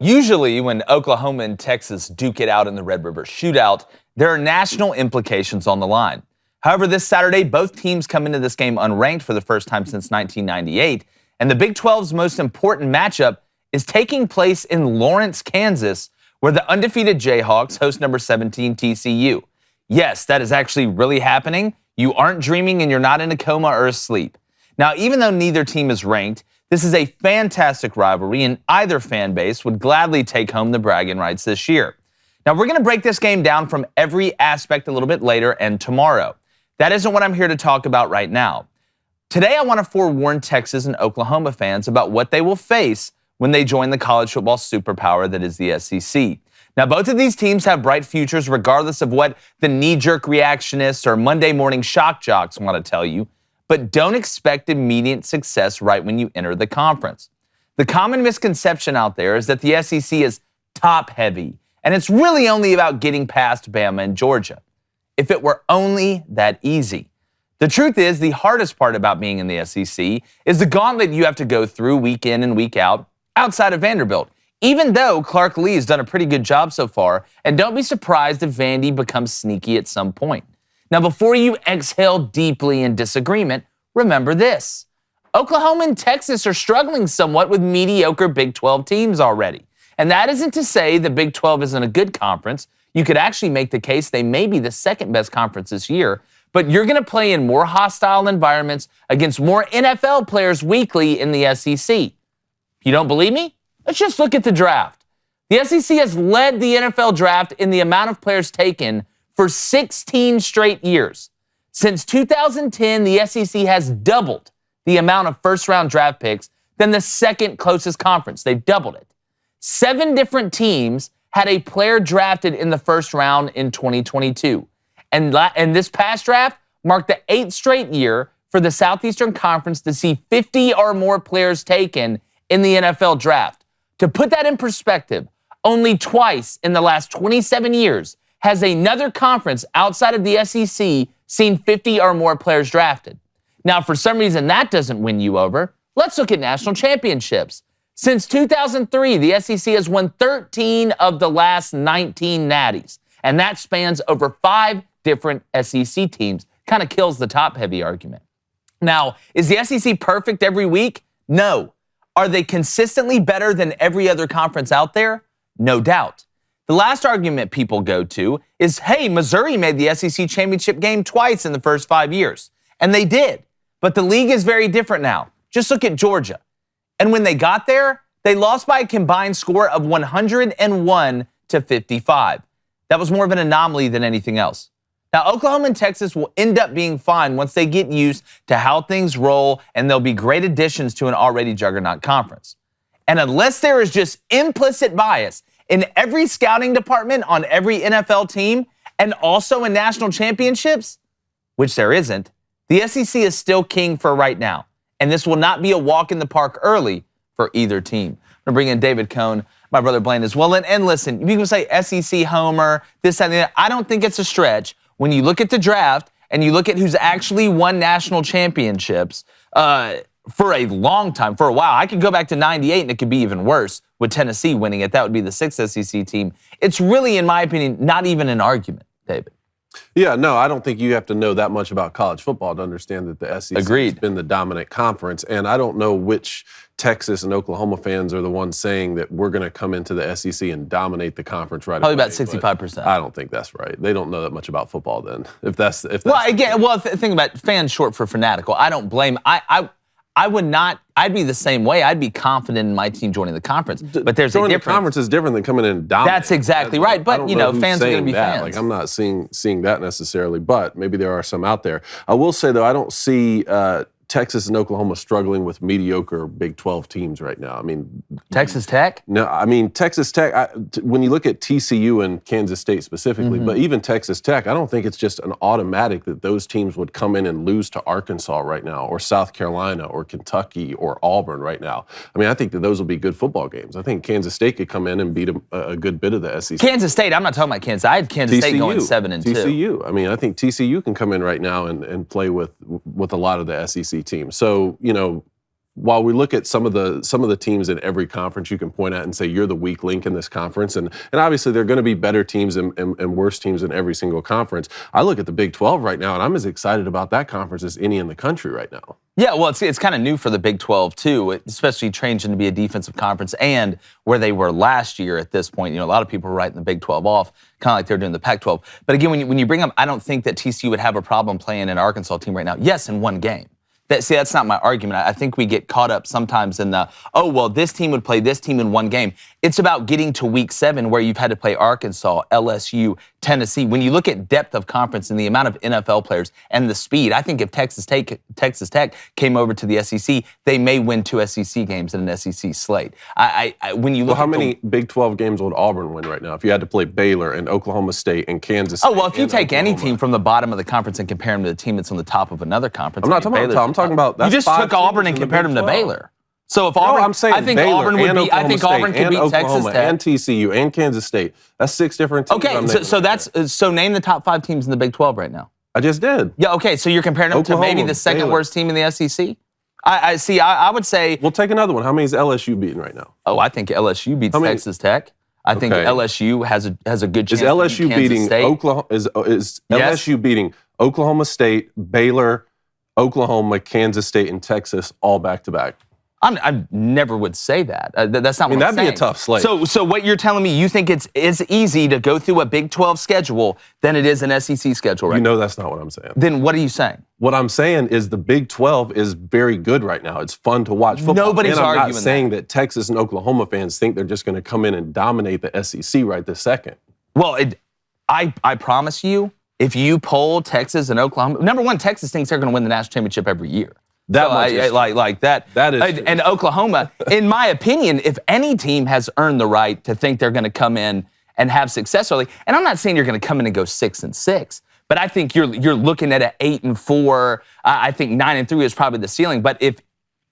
Usually, when Oklahoma and Texas duke it out in the Red River Shootout, there are national implications on the line. However, this Saturday, both teams come into this game unranked for the first time since 1998, and the Big 12's most important matchup is taking place in Lawrence, Kansas, where the undefeated Jayhawks host number 17 TCU. Yes, that is actually really happening. You aren't dreaming and you're not in a coma or asleep. Now, even though neither team is ranked, this is a fantastic rivalry, and either fan base would gladly take home the bragging rights this year. Now, we're going to break this game down from every aspect a little bit later and tomorrow. That isn't what I'm here to talk about right now. Today, I want to forewarn Texas and Oklahoma fans about what they will face when they join the college football superpower that is the SEC. Now, both of these teams have bright futures regardless of what the knee-jerk reactionists or Monday morning shock jocks want to tell you. But don't expect immediate success right when you enter the conference. The common misconception out there is that the SEC is top-heavy, and it's really only about getting past Bama and Georgia. If it were only that easy. The truth is, the hardest part about being in the SEC is the gauntlet you have to go through week in and week out outside of Vanderbilt, even though Clark Lee has done a pretty good job so far, and don't be surprised if Vandy becomes sneaky at some point. Now, before you exhale deeply in disagreement, remember this. Oklahoma and Texas are struggling somewhat with mediocre Big 12 teams already. And that isn't to say the Big 12 isn't a good conference. You could actually make the case they may be the second best conference this year, but you're going to play in more hostile environments against more NFL players weekly in the SEC. You don't believe me? Let's just look at the draft. The SEC has led the NFL draft in the amount of players taken for 16 straight years. Since 2010, the SEC has doubled the amount of first-round draft picks than the second closest conference. They've doubled it. 7 different teams had a player drafted in the first round in 2022. And this past draft marked the 8th straight year for the Southeastern Conference to see 50 or more players taken in the NFL draft. To put that in perspective, only twice in the last 27 years has another conference outside of the SEC seen 50 or more players drafted. Now, for some reason that doesn't win you over, let's look at national championships. Since 2003, the SEC has won 13 of the last 19 natties, and that spans over 5 different SEC teams. Kind of kills the top-heavy argument. Now, is the SEC perfect every week? No. Are they consistently better than every other conference out there? No doubt. The last argument people go to is, hey, Missouri made the SEC championship game twice in the first 5 years. And they did. But the league is very different now. Just look at Georgia. And when they got there, they lost by a combined score of 101 to 55. That was more of an anomaly than anything else. Now, Oklahoma and Texas will end up being fine once they get used to how things roll, and they'll be great additions to an already juggernaut conference. And unless there is just implicit bias in every scouting department on every NFL team, and also in national championships, which there isn't, the SEC is still king for right now. And this will not be a walk in the park early for either team. I'm going to bring in David Cohn, my brother Blaine as well. And listen, you can say SEC homer, this, that, and that. I don't think it's a stretch. When you look at the draft and you look at who's actually won national championships for a long time, for a while, I could go back to 98 and it could be even worse with Tennessee winning it. That would be the 6th SEC team. It's really, in my opinion, not even an argument, David. Yeah, no, I don't think you have to know that much about college football to understand that the SEC Agreed. has been the dominant conference. And I don't know which Texas and Oklahoma fans are the ones saying that we're going to come into the SEC and dominate the conference right Probably away. about 65%. I don't think that's right. They don't know that much about football then. If that's well, again, think about fans short for fanatical. I don't blame. I would not. I'd be the same way. I'd be confident in my team joining the conference. But there's a difference. Joining the conference is different than coming in and dominating. That's exactly right. But, fans are going to be fans. Like, I'm not seeing that necessarily, but maybe there are some out there. I will say, though, I don't see Texas and Oklahoma struggling with mediocre Big 12 teams right now. I mean, Texas Tech? No, I mean, Texas Tech, when you look at TCU and Kansas State specifically, but even Texas Tech, I don't think it's just an automatic that those teams would come in and lose to Arkansas right now, or South Carolina, or Kentucky, or Auburn right now. I mean, I think that those will be good football games. I think Kansas State could come in and beat a good bit of the SEC. Kansas State, I'm not talking about Kansas. I had Kansas State going 7-2. TCU. I mean, I think TCU can come in right now and play with a lot of the SEC teams. So, while we look at some of the teams in every conference you can point at and say you're the weak link in this conference, and obviously there are going to be better teams and worse teams in every single conference. I look at the Big 12 right now, and I'm as excited about that conference as any in the country right now. Yeah, well, it's kind of new for the Big 12 too, especially changing to be a defensive conference, and where they were last year at this point. A lot of people were writing the Big 12 off, kind of like they're doing the Pac-12. But again, when you bring them, I don't think that TCU would have a problem playing an Arkansas team right now. Yes, in one game. That's not my argument. I think we get caught up sometimes in this team would play this team in one game. It's about getting to week 7 where you've had to play Arkansas, LSU, Tennessee. When you look at depth of conference and the amount of NFL players and the speed, I think if Texas Tech came over to the SEC, they may win 2 SEC games in an SEC slate. When you look how many Big 12 games would Auburn win right now if you had to play Baylor and Oklahoma State and Kansas State? Oh, well, if you take any team from the bottom of the conference and compare them to the team that's on the top of another conference. I'm not talking about top. I'm talking about that's you just took Auburn and compared them to Baylor. So if Auburn, I'm saying I think Baylor Auburn would and be. I think Oklahoma Auburn State could beat and Texas Oklahoma Tech and TCU and Kansas State. That's 6 different teams. Okay, so name the top 5 teams in the Big 12 right now. I just did. Yeah. Okay, so you're comparing them Oklahoma, to maybe the second Baylor. worst team in the SEC. I see. I would say. We'll take another one. How many is LSU beating right now? Oh, I think LSU beats Texas Tech. I think LSU has a good chance. Is LSU to beat beating State. Oklahoma? Is LSU beating Oklahoma State, Baylor, Oklahoma, Kansas State, and Texas all back to back? I never would say that. That's not what I'm saying. That'd be a tough slate. So what you're telling me, you think it's as easy to go through a Big 12 schedule than it is an SEC schedule, right? That's not what I'm saying. Then what are you saying? What I'm saying is the Big 12 is very good right now. It's fun to watch football. Nobody's and I'm arguing not saying that Texas and Oklahoma fans think they're just going to come in and dominate the SEC right this second. Well, I promise you, if you poll Texas and Oklahoma, number one, Texas thinks they're going to win the national championship every year. That so much is like that. That is true. And Oklahoma, in my opinion, if any team has earned the right to think they're going to come in and have success early, and I'm not saying you're going to come in and go 6-6, but I think you're looking at an 8-4. I think 9-3 is probably the ceiling. But if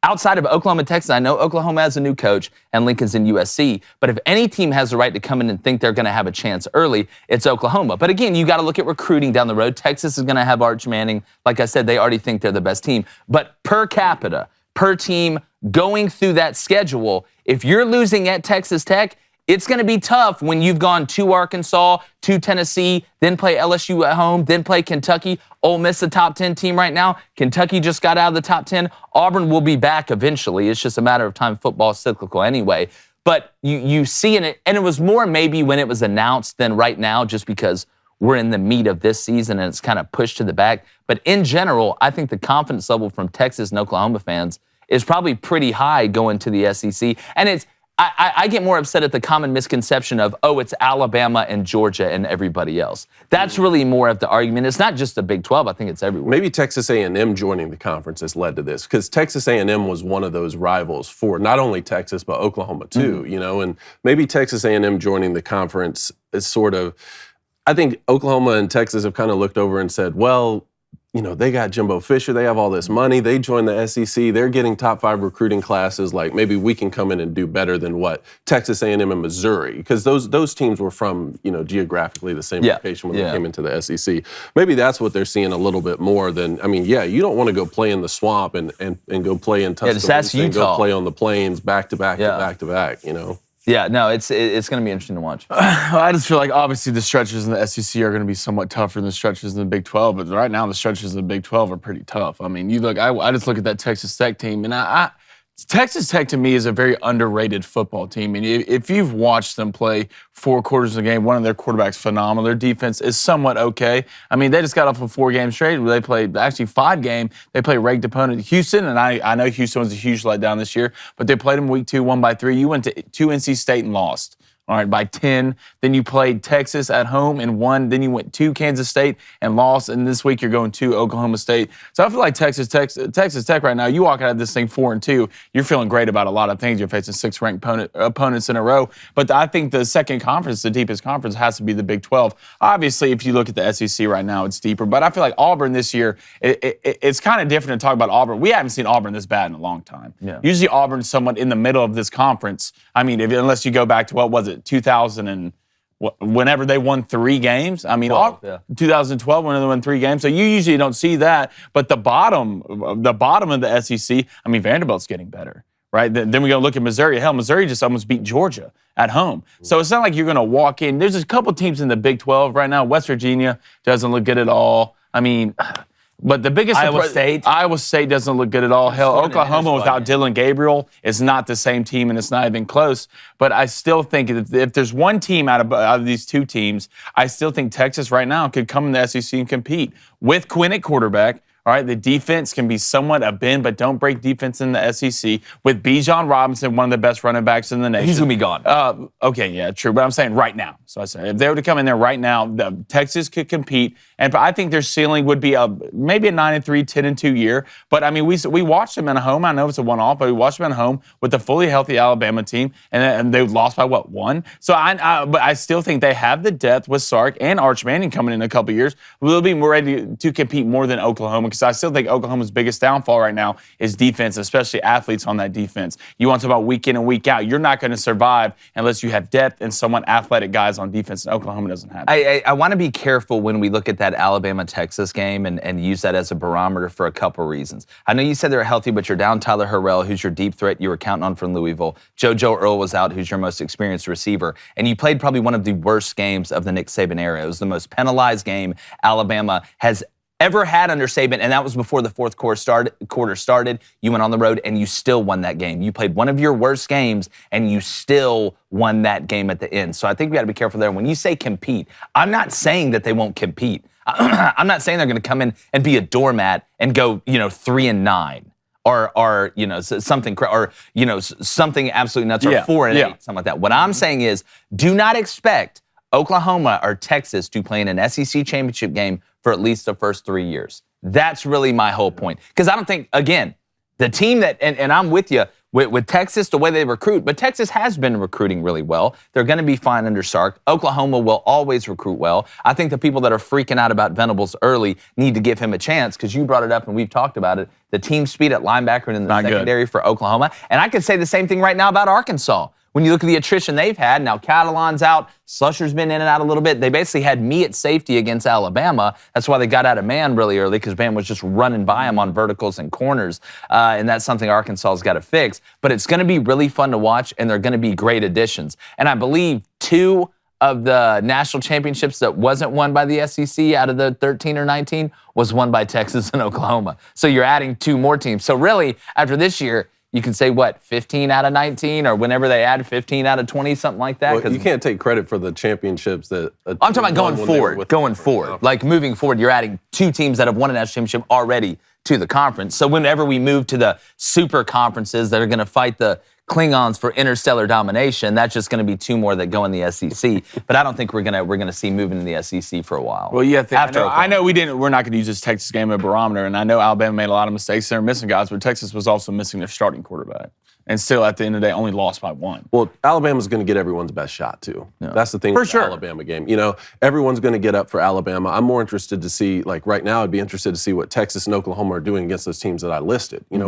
outside of Oklahoma and Texas, I know Oklahoma has a new coach and Lincoln's in USC, but if any team has the right to come in and think they're going to have a chance early, it's Oklahoma. But again, you got to look at recruiting down the road. Texas is going to have Arch Manning. Like I said, they already think they're the best team. But per capita, per team, going through that schedule, if you're losing at Texas Tech, it's going to be tough when you've gone to Arkansas, to Tennessee, then play LSU at home, then play Kentucky. Ole Miss, the top 10 team right now. Kentucky just got out of the top 10. Auburn will be back eventually. It's just a matter of time. Football is cyclical anyway. But you see in it, and it was more maybe when it was announced than right now, just because we're in the meat of this season and it's kind of pushed to the back. But in general, I think the confidence level from Texas and Oklahoma fans is probably pretty high going to the SEC. And I get more upset at the common misconception of, it's Alabama and Georgia and everybody else. That's really more of the argument. It's not just the Big 12. I think it's everywhere. Maybe Texas A&M joining the conference has led to this, because Texas A&M was one of those rivals for not only Texas, but Oklahoma too, and maybe Texas A&M joining the conference is sort of, I think Oklahoma and Texas have kind of looked over and said, well, they got Jimbo Fisher. They have all this money. They joined the SEC. They're getting top 5 recruiting classes. Like, maybe we can come in and do better than what Texas A&M and Missouri, because those teams were from, geographically the same location when they came into the SEC. Maybe that's what they're seeing a little bit more than, you don't want to go play in the swamp and go play in Tuscaloosa and go play on the plains back to back to back to back, Yeah, no, it's going to be interesting to watch. I just feel like obviously the stretches in the SEC are going to be somewhat tougher than the stretches in the Big 12, but right now the stretches in the Big 12 are pretty tough. I mean, I just look at that Texas Tech team, and Texas Tech to me is a very underrated football team. And if you've watched them play 4 quarters of the game, one of their quarterbacks phenomenal. Their defense is somewhat okay. I mean, they just got off a 4-game straight. They played actually 5-game. They played ranked opponent Houston, and I know Houston was a huge letdown this year, but they played them week 2, won by 3. You went to NC State and lost. All right, by 10. Then you played Texas at home and won. Then you went to Kansas State and lost. And this week you're going to Oklahoma State. So I feel like Texas Tech right now, you walk out of this thing 4-2, you're feeling great about a lot of things. You're facing 6 ranked opponents in a row. But I think the second conference, the deepest conference, has to be the Big 12. Obviously, if you look at the SEC right now, it's deeper. But I feel like Auburn this year, it's kind of different to talk about Auburn. We haven't seen Auburn this bad in a long time. Yeah. Usually Auburn's somewhat in the middle of this conference. I mean, unless you go back to, what was it, 2000 and whenever they won 3 games. I mean, 2012 when they won 3 games. So you usually don't see that. But the bottom of the SEC, I mean, Vanderbilt's getting better, right? Then we go look at Missouri. Hell, Missouri just almost beat Georgia at home. So it's not like you're going to walk in. There's a couple teams in the Big 12 right now. West Virginia doesn't look good at all. I mean, but the biggest Iowa State doesn't look good at all. Hell, Oklahoma without Dylan Gabriel is not the same team, and it's not even close. But I still think if there's one team out of these 2 teams, I still think Texas right now could come in the SEC and compete with Quinn at quarterback. All right, the defense can be somewhat a bend, but don't break defense in the SEC. With Bijan Robinson, one of the best running backs in the nation. He's going to be gone. Okay, yeah, true. But I'm saying right now. So I said if they were to come in there right now, Texas could compete. And I think their ceiling would be maybe a 9-3, 10-2 year. But, I mean, we watched them at home. I know it's a one-off, but we watched them at home with a fully healthy Alabama team. And they lost by, 1? So but I still think they have the depth with Sark and Arch Manning coming in a couple years. We'll be more ready to compete more than Oklahoma, because I still think Oklahoma's biggest downfall right now is defense, especially athletes on that defense. You want to talk about week in and week out. You're not going to survive unless you have depth and somewhat athletic guys on defense, and Oklahoma doesn't have it. I want to be careful when we look at that Alabama-Texas game and use that as a barometer for a couple reasons. I know you said they're healthy, but you're down Tyler Harrell, who's your deep threat you were counting on from Louisville. JoJo Earl was out, who's your most experienced receiver. And you played probably one of the worst games of the Nick Saban era. It was the most penalized game Alabama has ever had under Saban, and that was before the fourth quarter started. You went on the road, and you still won that game. You played one of your worst games, and you still won that game at the end. So I think we got to be careful there. When you say compete, I'm not saying that they won't compete. I'm not saying they're going to come in and be a doormat and go, 3-9. Or something, or something absolutely nuts, or 4-8, something like that. What I'm saying is, do not expect Oklahoma or Texas to play in an SEC championship game for at least the first 3 years. That's really my whole point. Because I don't think, again, the team that, and I'm with you, with Texas, the way they recruit, but Texas has been recruiting really well. They're going to be fine under Sark. Oklahoma will always recruit well. I think the people that are freaking out about Venables early need to give him a chance, because you brought it up and we've talked about it. The team speed at linebacker and in the secondary for Oklahoma. And I could say the same thing right now about Arkansas. When you look at the attrition they've had, now Catalan's out, Slusher's been in and out a little bit. They basically had me at safety against Alabama. That's why they got out of man really early, because Bam was just running by him on verticals and corners. And that's something Arkansas's got to fix. But it's going to be really fun to watch, and they're going to be great additions. And I believe 2 of the national championships that wasn't won by the SEC out of the 13 or 19 was won by Texas and Oklahoma. So you're adding 2 more teams. So really, after this year, you can say, 15 out of 19, or whenever they add 15 out of 20, something like that? Well, you can't take credit for the championships that... I'm talking about going forward. Like moving forward, you're adding 2 teams that have won a national championship already to the conference. So whenever we move to the super conferences that are going to fight the Klingons for interstellar domination, that's just going to be 2 more that go in the SEC. But I don't think we're gonna see moving in the SEC for a while. Well, yeah, I know we're not going to use this Texas game as a barometer, and I know Alabama made a lot of mistakes. They're missing guys, but Texas was also missing their starting quarterback. And still, at the end of the day, only lost by 1. Well, Alabama's going to get everyone's best shot, too. Yeah. That's the thing with the Alabama game. Everyone's going to get up for Alabama. I'm more interested to see, right now, I'd be interested to see what Texas and Oklahoma are doing against those teams that I listed. I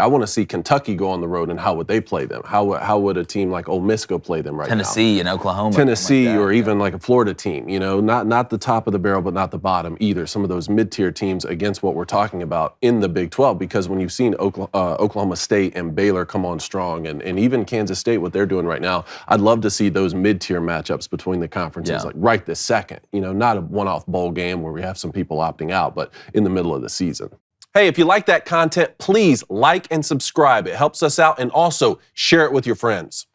want to see Kentucky go on the road, and how would they play them? How would a team like Ole Miss go play them Tennessee and Oklahoma. Tennessee, like that, or even like a Florida team. Not the top of the barrel, but not the bottom either. Some of those mid-tier teams against what we're talking about in the Big 12, because when you've seen Oklahoma State and Baylor come on strong, and even Kansas State, what they're doing right now, I'd love to see those mid-tier matchups between the conferences, like right this second. Not a one-off bowl game where we have some people opting out, but in the middle of the season. Hey, if you like that content, please like and subscribe. It helps us out, and also share it with your friends.